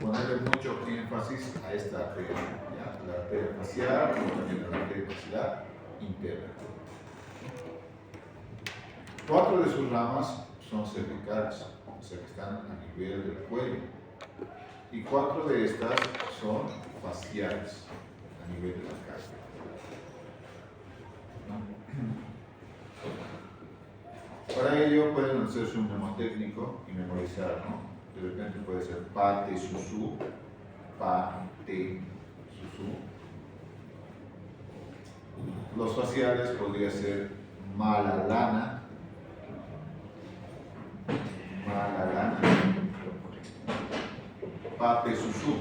ponerle mucho énfasis a esta arteria, ¿ya? La arteria facial y también la arteria facial interna. 4 de sus ramas son cervicales, o sea que están a nivel del cuello, y 4 de estas son faciales, a nivel de la cara. ¿No? Para ello pueden hacerse un mnemotécnico y memorizar, ¿no? De repente puede ser pate susú, pate susú. Los faciales podría ser malalana, malalana, pate susú.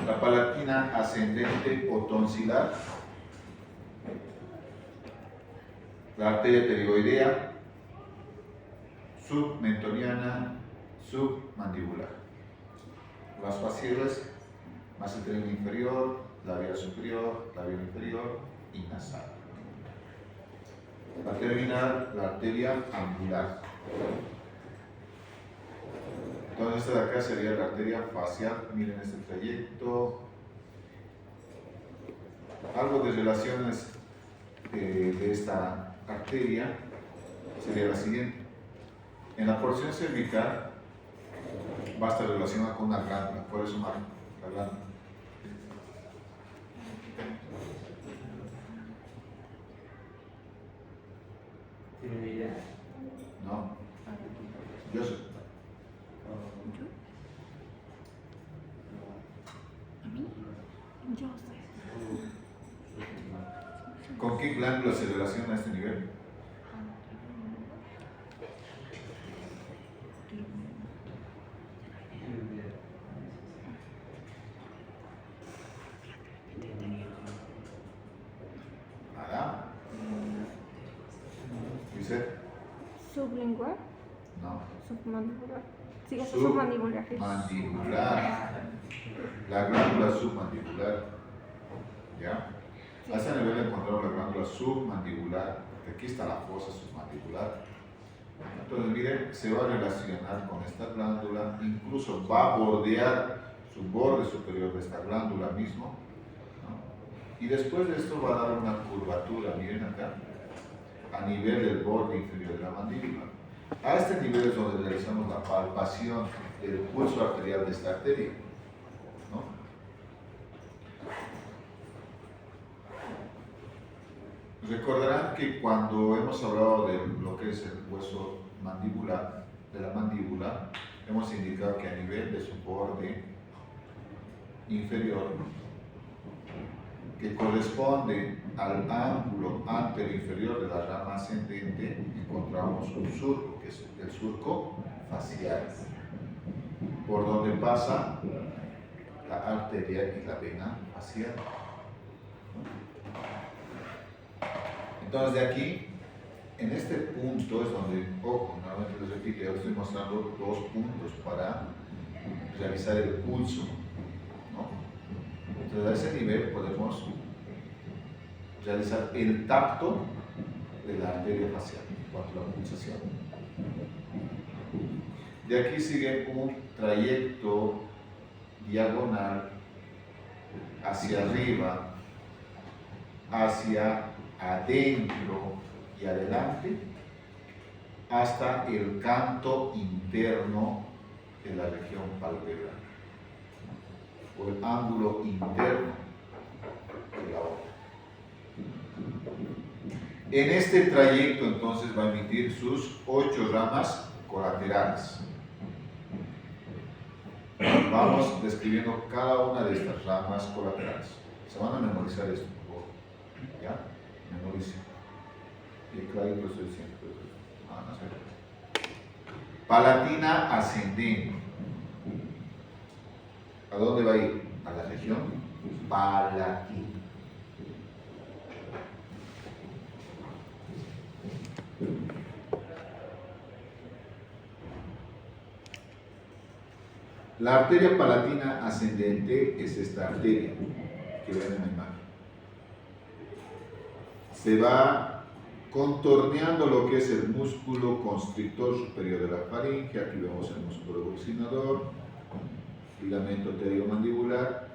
La palatina ascendente o tonsilar, la arteria pterigoidea, submentoniana, submandibular. Las faciales, maseterino inferior, labial superior, labial inferior y nasal. La terminal, la arteria angular. Entonces esta de acá sería la arteria facial. Miren este trayecto. Algo de relaciones de esta arteria sería la siguiente. En la porción cervical va a estar relacionada con una glándula, por eso marco la glándula. ¿Tiene idea? No. Yo sé. Yo sé. ¿Con qué glándula se relaciona a este nivel? Nada. ¿Dice? Sublingual, No. submandibular. Sigue submandibular. Submandibular. La glándula submandibular. ¿Ya? A ese nivel encontramos la glándula submandibular, que aquí está la fosa submandibular. Entonces, miren, se va a relacionar con esta glándula, incluso va a bordear su borde superior de esta glándula mismo, ¿no? Y después de esto va a dar una curvatura, miren acá, a nivel del borde inferior de la mandíbula. A este nivel es donde realizamos la palpación del pulso arterial de esta arteria, ¿no? Recordarán que cuando hemos hablado de lo que es el hueso mandibular, de la mandíbula, hemos indicado que a nivel de su borde inferior, que corresponde al ángulo anteroinferior de la rama ascendente, encontramos un surco, que es el surco facial, por donde pasa la arteria y la vena facial. Entonces, de aquí, en este punto es donde, ojo, nuevamente les repito, ya les estoy mostrando 2 puntos para realizar el pulso, ¿no? Entonces, a ese nivel podemos realizar el tacto de la arteria facial en cuanto a la pulsación. De aquí sigue un trayecto diagonal hacia arriba, hacia adentro y adelante, hasta el canto interno de la región palpebral, o el ángulo interno de la otra. En este trayecto entonces va a emitir sus 8 ramas colaterales. Vamos describiendo cada una de estas ramas colaterales. Se van a memorizar esto, por favor. ¿Ya? Memoricen. Y claro, lo estoy diciendo. No sé. Palatina ascendente. ¿A dónde va a ir? A la región palatina. La arteria palatina ascendente es esta arteria que ven en la imagen. Se va contorneando lo que es el músculo constrictor superior de la faringe. Aquí vemos el músculo buccinador. ligamento pterigomandibular.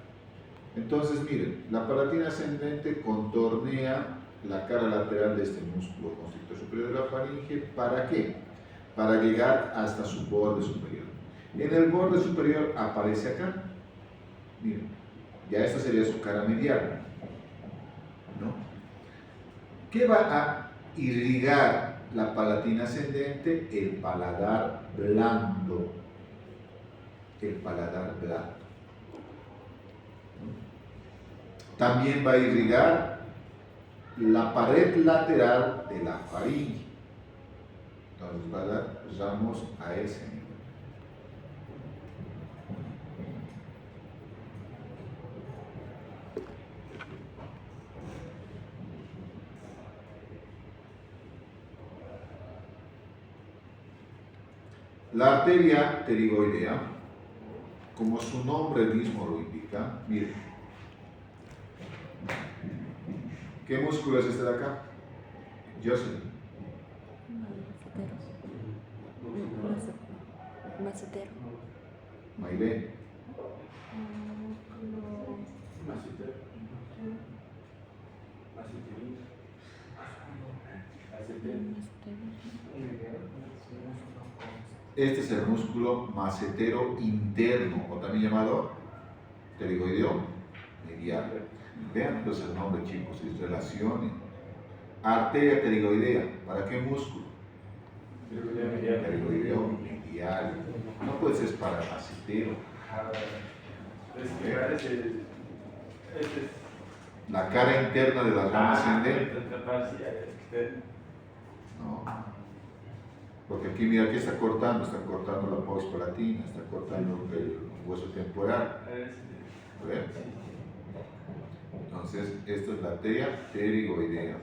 Entonces, miren, la palatina ascendente contornea la cara lateral de este músculo constrictor superior de la faringe. ¿Para qué? Para llegar hasta su borde superior. En el borde superior aparece acá. Miren, ya esta sería su cara medial, ¿no? ¿Qué va a irrigar la palatina ascendente? El paladar blando. El paladar blando. También va a irrigar la pared lateral de la faringe. Entonces vamos a ese nivel. La arteria pterigoidea, como su nombre mismo lo indica, miren, ¿qué músculo es este de acá? Jocelyn. Macetero. Maile. Este es el músculo macetero interno, o también llamado pterigoideo medial. Vean entonces el nombre, chicos, y relacionen. Arteria pterigoidea, ¿para qué músculo? Pterigoideo medial. No puede ser para macetero. La cara interna de la rama ascendente. No. Porque aquí, mira, ¿qué está cortando? Está cortando la postpalatina, está cortando el hueso temporal. ¿Ven? Entonces, esta es la arteria pterigoidea.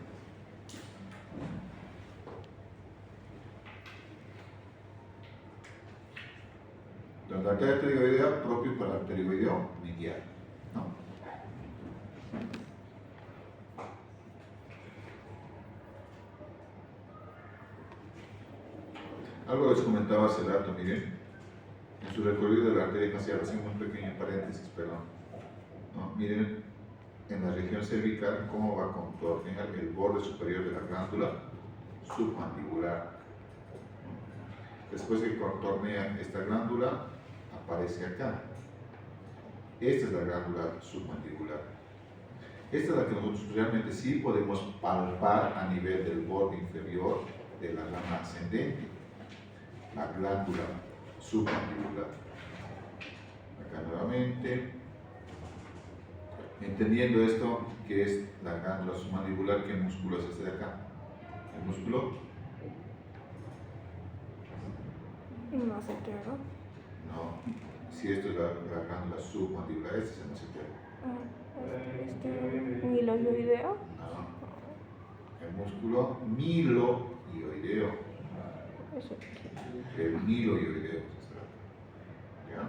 La arteria pterigoidea propio para el pterigoideo medial, ¿no? Algo les comentaba hace rato, miren, en su recorrido de la arteria facial, hacemos un pequeño paréntesis, perdón. ¿No? Miren, en la región cervical, cómo va a contornear el borde superior de la glándula submandibular. Después que contornea esta glándula, aparece acá. Esta es la glándula submandibular. Esta es la que nosotros realmente sí podemos palpar a nivel del borde inferior de la rama ascendente. La glándula submandibular. Acá nuevamente. Entendiendo esto, que es la glándula submandibular, ¿qué músculo es este de acá? El músculo Macetero. no. Si esto es la glándula submandibular, este es el macetero. Miloioideo. No. El músculo miloioideo. Eso. El miloioideo. ¿Ya?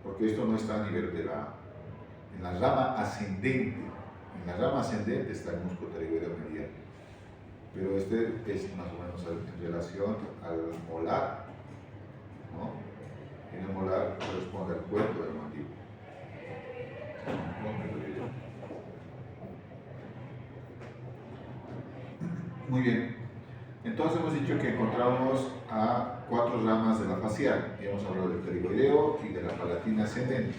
Porque esto no está a nivel de en la rama ascendente. En la rama ascendente está el músculo pterigoideo medial. Pero este es más o menos en relación al molar, ¿no? En el molar corresponde al cuerpo del mandíbula. Muy bien. Entonces hemos dicho que encontramos a 4 ramas de la facial. Hemos hablado del pterigoideo y de la palatina ascendente.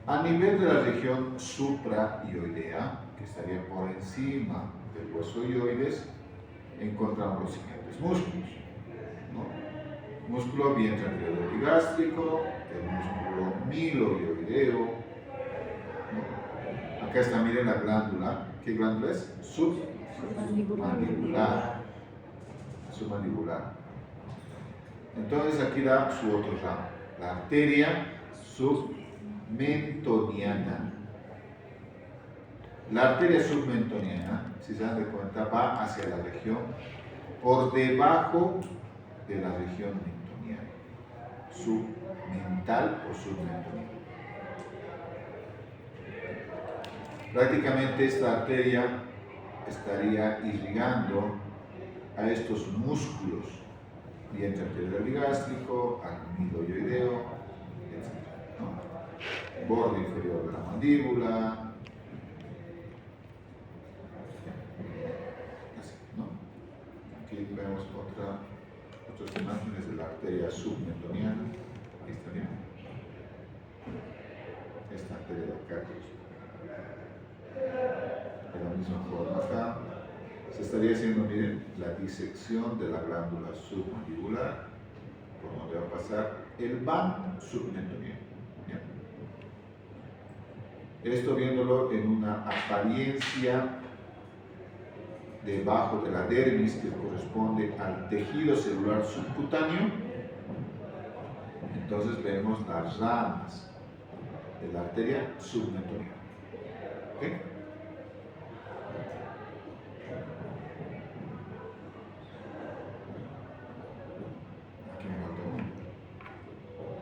A nivel de la región supraioidea, que estaría por encima del hueso ioides, encontramos los siguientes músculos, ¿no? Músculo vientre anterior epigástrico, el músculo miloioideo, ¿no? Acá está, miren la glándula. ¿Qué glándula es? Submandibular. Submandibular. Entonces aquí da su otro ramo, la arteria submentoniana. La arteria submentoniana, si se dan de cuenta, va hacia la región por debajo de la región mentoniana. Submental o submentoniana. Prácticamente esta arteria estaría irrigando a estos músculos vientre anterior bigástrico, amiloideo, etc., ¿no? Borde inferior de la mandíbula, así, ¿no? Aquí vemos otras imágenes de la arteria submentoniana. Ahí está bien. Esta arteria de acá, de la misma forma acá, se estaría haciendo, miren, la disección de la glándula submandibular, por donde va a pasar el van submentoniano. Esto viéndolo en una apariencia debajo de la dermis que corresponde al tejido celular subcutáneo. Entonces vemos las ramas de la arteria submentoniana. ¿Ok? Aquí me falta uno.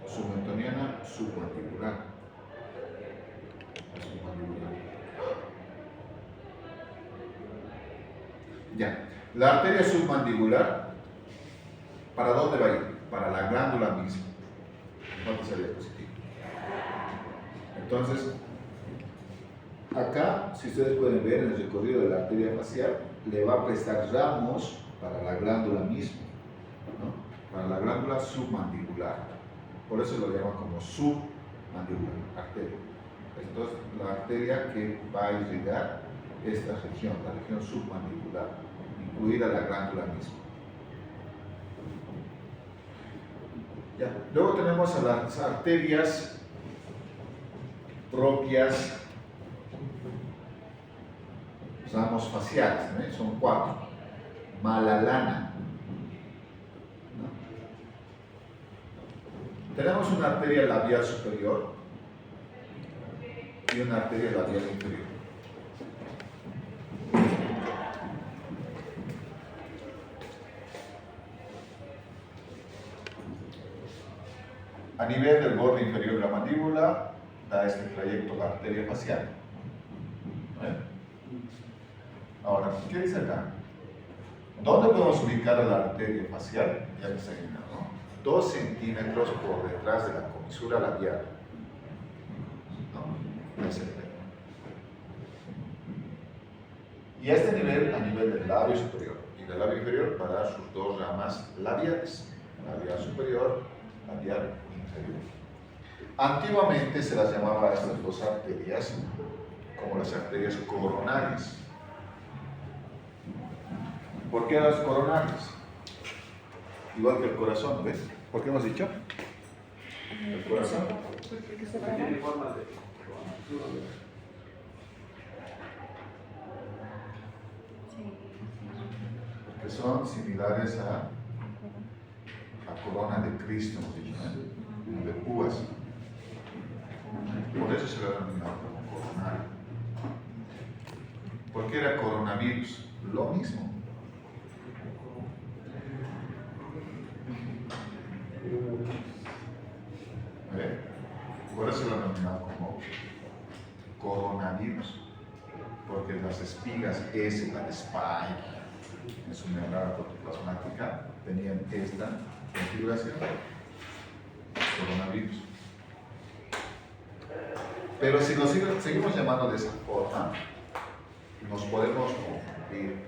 Submentoniana, submandibular. La submandibular. Ya. La arteria submandibular, ¿para dónde va a ir? Para la glándula misma. Falta esa diapositiva. Entonces, acá, si ustedes pueden ver en el recorrido de la arteria facial, le va a prestar ramos para la glándula misma, ¿no? Para la glándula submandibular. Por eso lo llaman como submandibular, arteria. Entonces, la arteria que va a irrigar esta región, la región submandibular, incluida la glándula misma. Ya. Luego tenemos a las arterias propias, ramos faciales, ¿no? Son 4. Malalana, ¿no? Tenemos una arteria labial superior y una arteria labial inferior. A nivel del borde inferior de la mandíbula da este trayecto la arteria facial. ¿Vale? Ahora, ¿qué dice acá? ¿Dónde podemos ubicar a la arteria facial? Ya que está ahí, ¿no? 2 centímetros por detrás de la comisura labial. ¿No? Ese es el tema. Y a este nivel, a nivel del labio superior y del labio inferior, va a dar sus 2 ramas labiales. Labial superior, labial inferior. Antiguamente se las llamaba a estas 2 arterias como las arterias coronarias. ¿Por qué las coronarias? Igual que el corazón, ¿ves? ¿Por qué hemos dicho? El corazón. Tiene forma de. Que son similares a corona de Cristo, hemos dicho, ¿eh? De púas. Por eso se lo ha denominado como coronario. ¿Por qué era coronavirus? Lo mismo. Por eso lo han denominado como coronavirus, porque las espigas S, la de Spike, en su membrana protoplasmática, tenían esta configuración, coronavirus. Pero si nos seguimos llamando de esa forma, nos podemos confundir.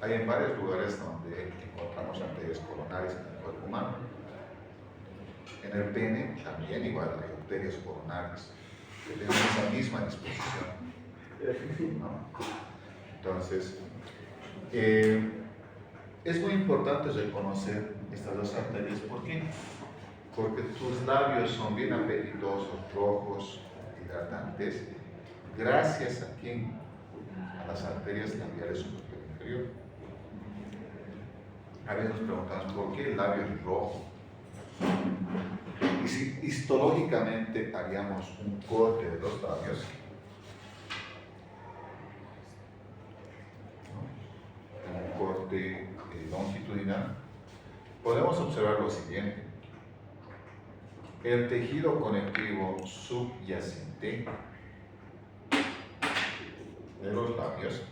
Hay en varios lugares donde encontramos arterias coronarias en el cuerpo humano. En el pene también igual hay arterias coronarias que tienen esa misma disposición, ¿no? Entonces, es muy importante reconocer estas 2 arterias. ¿Por qué? Porque tus labios son bien apetitosos, rojos, hidratantes, gracias a quién? A las arterias labiales superior e inferior. A veces nos preguntamos, ¿por qué el labio es rojo? Y si histológicamente haríamos un corte de los labios, ¿no? Un corte longitudinal, podemos observar lo siguiente. El tejido conectivo subyacente de los labios,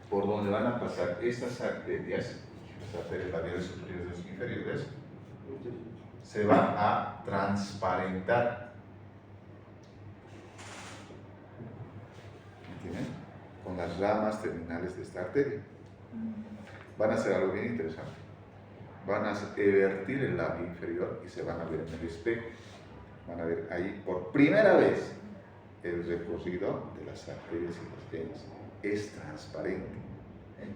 por donde van a pasar estas arterias, las arterias labiales superiores e inferiores, se van a transparentar. ¿Entienden? Con las ramas terminales de esta arteria. Van a hacer algo bien interesante. Van a evertir el labio inferior y se van a ver en el espejo. Van a ver ahí por primera vez el recorrido de las arterias y las venas. Es transparente.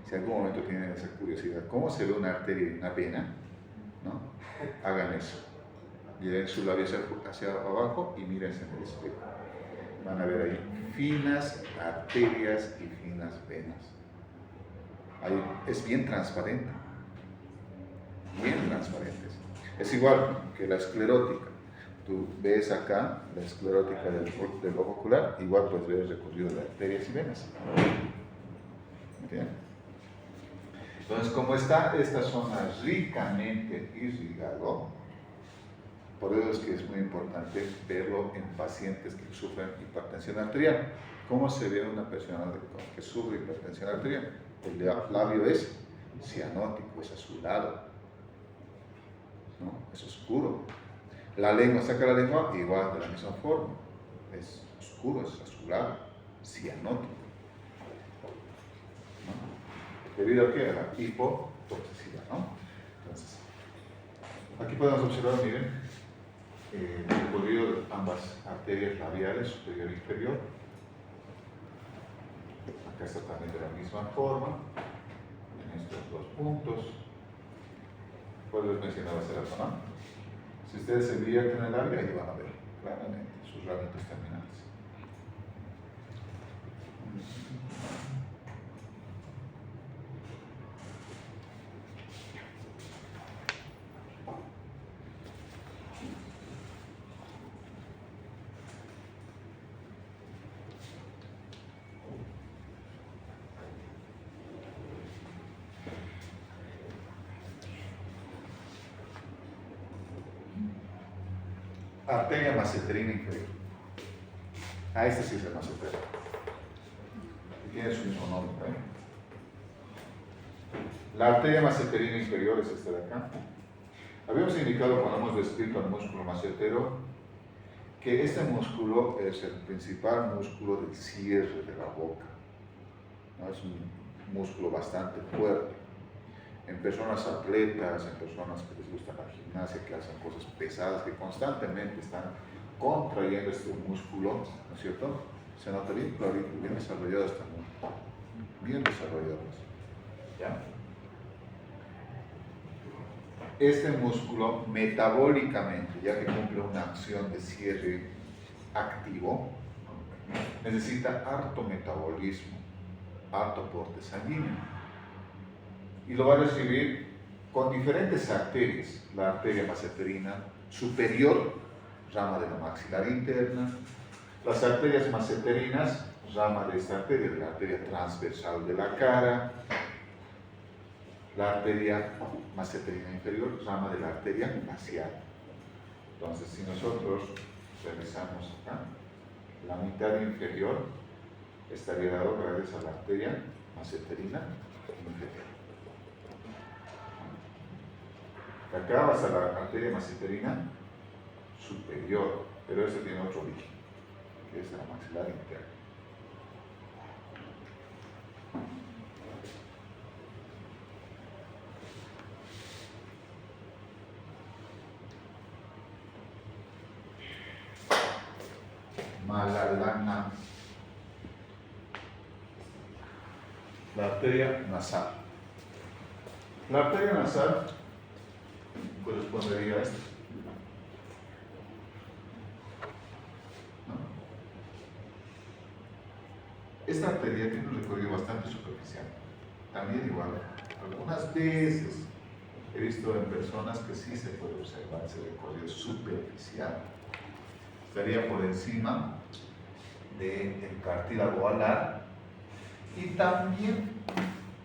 Si en algún momento tienen esa curiosidad, ¿cómo se ve una arteria y una vena? ¿No? Hagan eso. Lleven su labio hacia abajo y mírense en el espejo. Van a ver ahí finas arterias y finas venas. Ahí es bien transparente. Bien transparentes. Es igual que la esclerótica. Tú ves acá la esclerótica del ojo ocular, igual puedes ver el recorrido de arterias y venas. ¿Entienden? Entonces, como está esta zona ricamente irrigado, por eso es que es muy importante verlo en pacientes que sufren hipertensión arterial. ¿Cómo se ve una persona que sufre hipertensión arterial? El labio es cianótico, es azulado, ¿no? Es oscuro. La lengua, saca la lengua, igual de la misma forma. Es oscuro, es azulado, cianótico. ¿No? ¿Debido a qué? A la hipotoxicidad, ¿no? Entonces, aquí podemos observar, miren, el recorrido de ambas arterias labiales, superior e inferior. Acá está también de la misma forma, en estos dos puntos. Pues les mencionaba hace rato, ¿no? Si ustedes se vierten el labio, ahí van a ver claramente sus ramitas terminales. Arteria masseterina inferior. Esta sí es la masseterina. Y tiene su mismo nombre. La arteria masseterina inferior es esta de acá. Habíamos indicado cuando hemos descrito el músculo massetero que este músculo es el principal músculo del cierre de la boca. ¿No? Es un músculo bastante fuerte. En personas atletas, en personas que les gusta la gimnasia, que hacen cosas pesadas, que constantemente están contrayendo este músculo, ¿no es cierto? Se nota bien clarito, bien desarrollado este músculo. Bien desarrollado. ¿Ya? Este músculo, metabólicamente, ya que cumple una acción de cierre activo, necesita harto metabolismo, harto aporte sanguíneo. Y lo va a recibir con diferentes arterias. La arteria masseterina superior, rama de la maxilar interna. Las arterias masseterinas, rama de esta arteria, de la arteria transversal de la cara. La arteria masseterina inferior, rama de la arteria facial. Entonces, si nosotros revisamos acá, la mitad inferior estaría dado gracias a la arteria masseterina inferior. Acá vas a la arteria masseterina superior, pero este tiene otro origen, que es la maxilar interna. Malalana. La arteria nasal. La arteria nasal correspondería a esto. ¿No? Esta arteria tiene un recorrido bastante superficial. También igual, algunas veces he visto en personas que sí se puede observar ese recorrido superficial. Estaría por encima del cartílago alar y también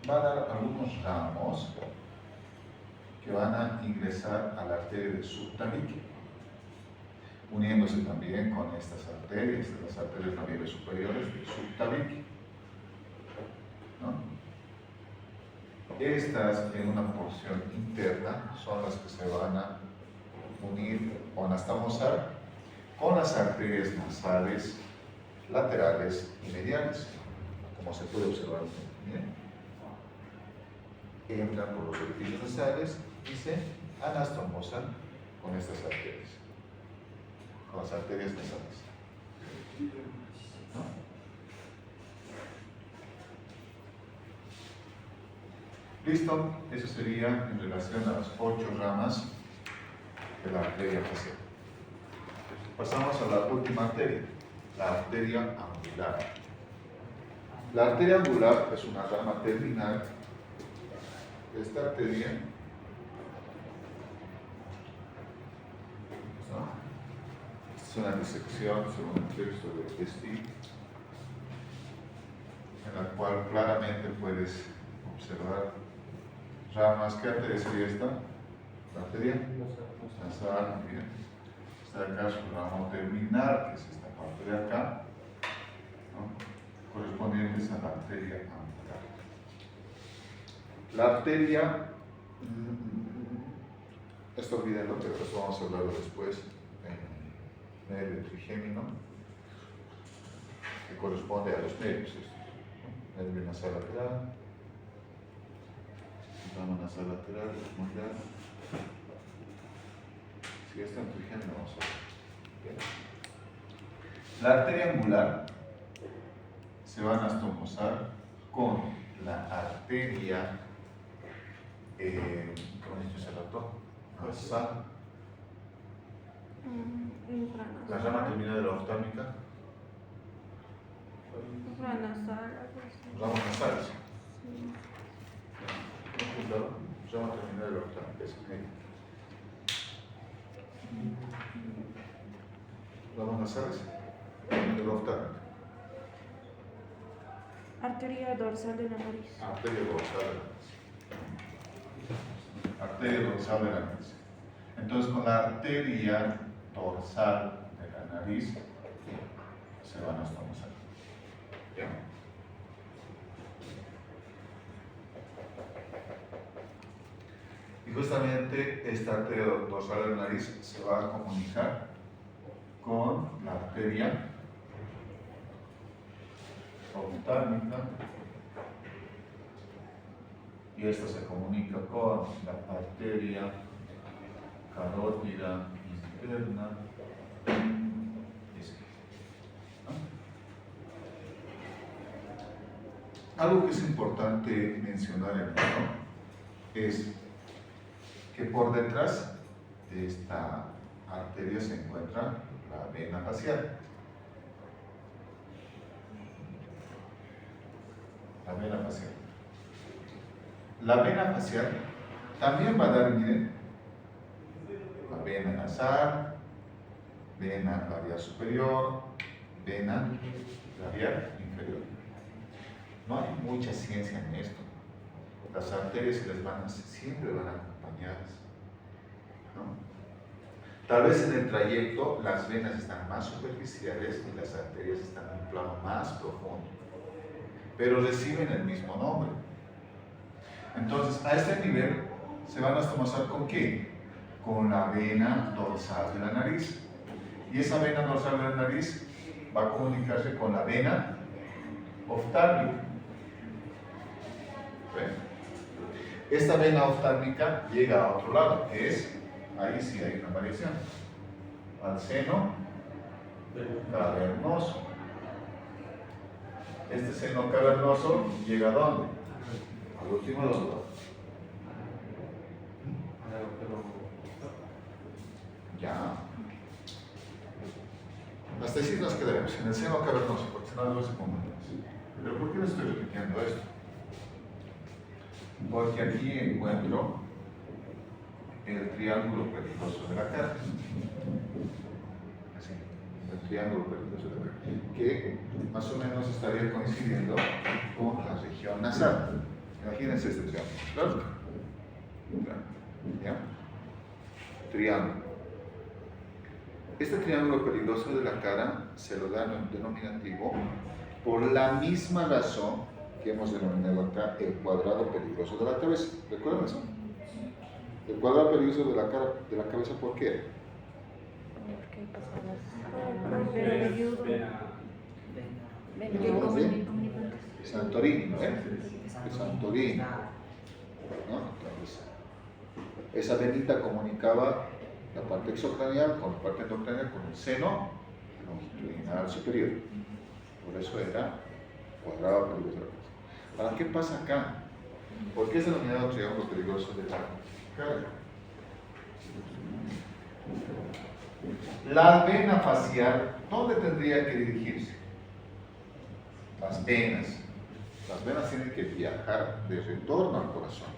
va a dar algunos ramos que van a ingresar a la arteria del subtabique, uniéndose también con estas arterias, las arterias labiales superiores del subtabique. ¿No? Estas en una porción interna son las que se van a unir o anastomosar con las arterias nasales, laterales y mediales, como se puede observar bien. Entran por los orificios nasales y se anastomosan con estas arterias, con las arterias nasales. ¿No? Listo, eso sería en relación a las 8 ramas de la arteria facial. Pasamos a la última arteria, la arteria angular. La arteria angular es una rama terminal de esta arteria, ¿no? Es una disección según el texto de Steve, en la cual claramente puedes observar ramas. ¿Qué arteria sería esta? La arteria nasal, muy bien. Está acá su ramo terminal, que es esta parte de acá, ¿no? Correspondientes a la arteria angular. La arteria, esto olvídenlo, pero esto vamos a hablarlo después en nervio trigémino, que corresponde a los nervios, ¿no? Nervio nasal lateral, ramo nasal lateral, angular. Si está en trigémino, vamos a ver. La arteria angular se va a anastomosar con la arteria, ¿cómo he dicho hace rato? Nasal. La rama terminal de la oftálmica. Ramas nasales. Claro, rama terminal de la oftálmica, es medio. Ramas nasales de la oftálmica. Arteria dorsal de la nariz. Arteria dorsal de la nariz. Arteria dorsal de la nariz. Entonces, con la arteria dorsal de la nariz se van a anastomosar. ¿Ya? Y justamente esta arteria dorsal de la nariz se va a comunicar con la arteria oftálmica, y esta se comunica con la arteria carótida interna, ¿no? Algo que es importante mencionar en esto es que por detrás de esta arteria se encuentra la vena facial. La vena facial. La vena facial también va a dar, miren, la vena nasal, vena labial superior, vena labial inferior. No hay mucha ciencia en esto. Las arterias y las venas siempre van acompañadas, ¿no? Tal vez en el trayecto las venas están más superficiales y las arterias están en un plano más profundo, pero reciben el mismo nombre. Entonces, a este nivel se van a anastomosar ¿con qué? Con la vena dorsal de la nariz. Y esa vena dorsal de la nariz va a comunicarse con la vena oftálmica. ¿Ven? Esta vena oftálmica llega a otro lado, que es, ahí sí hay una variación, al seno cavernoso. Este seno cavernoso llega a ¿dónde? Al último lado. Ya. Hasta ahí sí nos quedaremos, en el seno cavernoso, porque si no luego se confunden. Pero ¿por qué les estoy repitiendo esto? Porque aquí encuentro el triángulo peligroso de la cara. Así, el triángulo peligroso de la cara, que más o menos estaría coincidiendo con la región nasal. Imagínense este triángulo, ¿claro? ¿Ya? Triángulo. Este triángulo peligroso de la cara se lo da en denominativo por la misma razón que hemos denominado acá el cuadrado peligroso de la cabeza. ¿Recuerdan eso? El cuadrado peligroso de la cabeza, ¿por qué? Porque pasan las venas de yugo. Santorini, ¿no? El Santorini, ¿no? Entonces, esa venita comunicaba la parte exocranial con la parte endocranial con el seno longitudinal superior. Por eso era cuadrado peligroso de la cabeza. Ahora, ¿qué pasa acá? ¿Por qué es denominado triángulo peligroso de la cara? La vena facial, ¿dónde tendría que dirigirse? Las venas. Las venas tienen que viajar de retorno al corazón.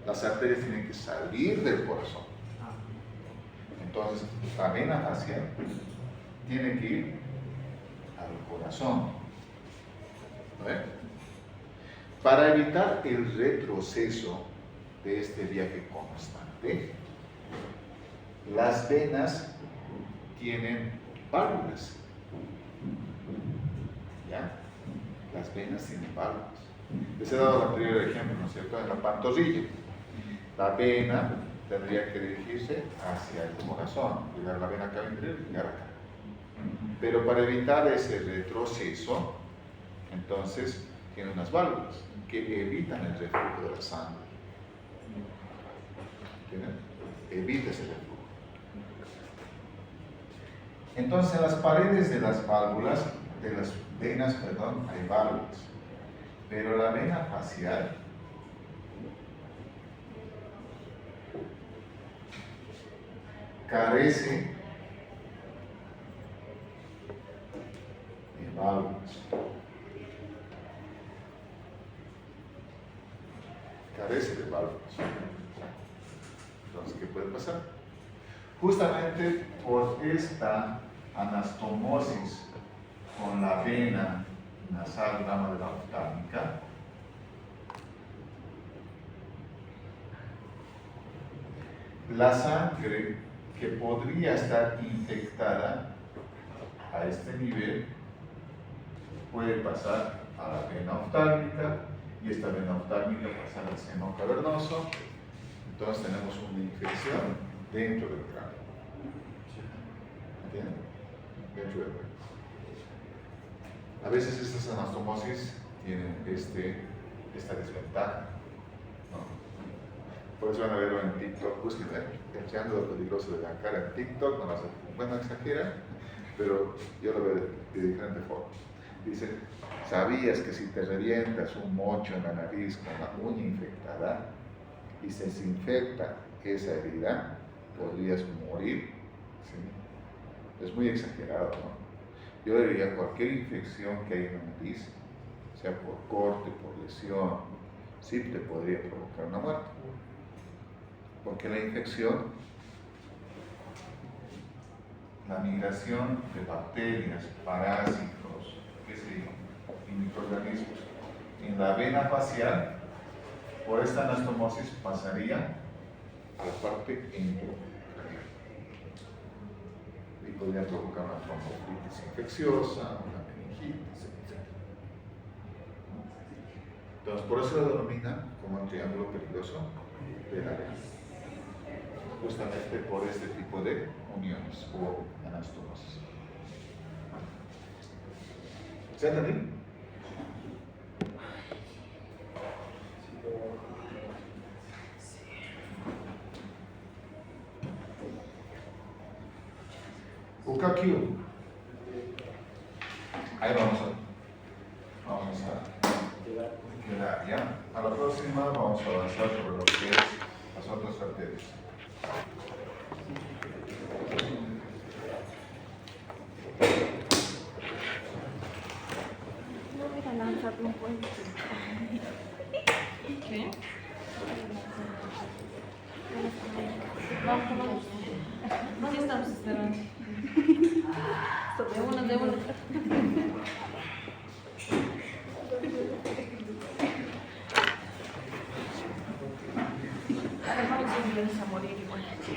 Las arterias tienen que salir del corazón. Entonces, la vena facial tiene que ir al corazón. ¿Ve? Para evitar el retroceso de este viaje constante, las venas tienen válvulas. ¿Ya? Las venas tienen válvulas. Les he dado el anterior ejemplo, ¿no es cierto? En la pantorrilla. La vena tendría que dirigirse hacia el corazón, llegar a la vena cava y llegar acá. Pero para evitar ese retroceso, entonces tiene unas válvulas que evitan el reflujo de la sangre. ¿Entienden? Evita ese reflujo. Entonces en las paredes de las válvulas, de las venas, perdón, hay válvulas. Pero la vena facial carece de válvulas. Carece de válvulas. Entonces, ¿qué puede pasar? Justamente por esta anastomosis con la vena nasal rama de la oftálmica, la sangre que podría estar infectada a este nivel puede pasar a la vena oftálmica y esta vena oftálmica pasa al seno cavernoso. Entonces tenemos una infección dentro del cráneo. ¿Entienden? Dentro del cráneo. A veces estas anastomosis tienen esta desventaja, ¿no? Por eso van a verlo en TikTok, busquen el triángulo peligroso de la cara en TikTok, no bueno, exagera, pero yo lo veo de diferente forma. Dice, ¿sabías que si te revientas un mocho en la nariz con la uña infectada y se desinfecta esa herida, podrías morir? ¿Sí? Es muy exagerado, ¿no? Yo le diría cualquier infección que hay en la nariz, sea por corte, por lesión, sí te podría provocar una muerte. Porque la infección, la migración de bacterias, parásitos, qué sé yo, y microorganismos en la vena facial, por esta anastomosis pasaría a la parte endocranial. Y podría provocar una tromboflitis infecciosa, una meningitis, etc. Entonces, por eso lo denominan como el triángulo peligroso de la vena. Justamente por este tipo de uniones o anastomosis. ¿Se entiende? Ukakyu. Ahí vamos a quedar, ¿ya? A la próxima vamos a avanzar sobre lo que es las otras arterias. No voy a lanzar un puente. ¿Qué? Vamos, vamos. ¿Qué estamos esperando? De una.